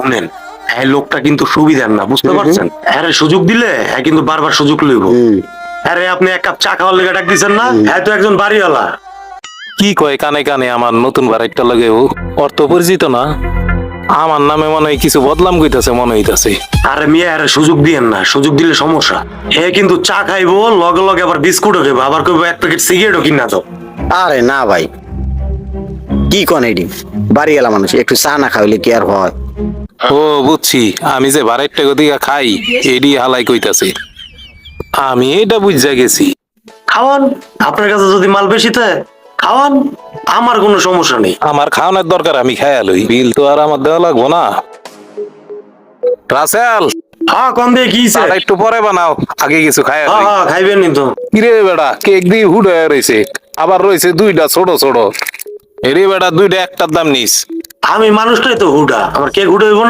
শুনেন, এই লোকটা কিন্তু সুবিধার না, বুঝতে পারছেন? আরে সুযোগ দিলে কিন্তু বারবার সুযোগ লইব। আরে আপনি এক কাপ চা খাওয়ার লেগে ডাক দিচ্ছেন না? হ্যাঁ, তো একজন বাড়িওয়ালা। কি কয় কানে কানে আমার নতুন বাড়িটা লাগে অর্থ পরিচিত না, আমার নামে মনে হয় কিছু বদলাম কইতাছে মনে হইতাছে। আরে মিয়া, আরে সুযোগ দিয়েন না, সুযোগ দিলে সমস্যা। হে কিন্তু চা খাইবো, লগে লগে আবার বিস্কুটও খাইবো, আবার কইবো এক প্যাকেট সিগারেটও কিনা দাও। আরে না ভাই, কি কন এডি, বাড়ি এলা মানুষ একটু চা না খাইলে কি আর হয়? ও বুঝছি, আমি যে বাড়িটা দিকে খাই এডি হালাই কইতাছে। আমি এটা বুঝা গেছি। খাওয়ান, আপনার কাছে যদি মাল বেশি থাকে খাওয়ান, আমার কোনো সমস্যা নেই। আমার খাওয়ানোর দরকার, আমি খাইয়া লই, বিল তো আর আমার দেওয়া লাগবো না। রাসেল, হ্যাঁ, কম দিয়ে কি চাটা একটু পরে বানাও, আগে কিছু খাইয়া লই। হ্যাঁ, খাইবেন নি তো? কিরে বেটা, কেক দিয়ে হুড হয়ে রয়েছে, আবার রয়েছে দুইটা ছোট ছোট। এরে বেটা, দুইটা একটার দাম নিস। আমি মানুষটাই তো হুডা, আমার কে হুডা হইব না?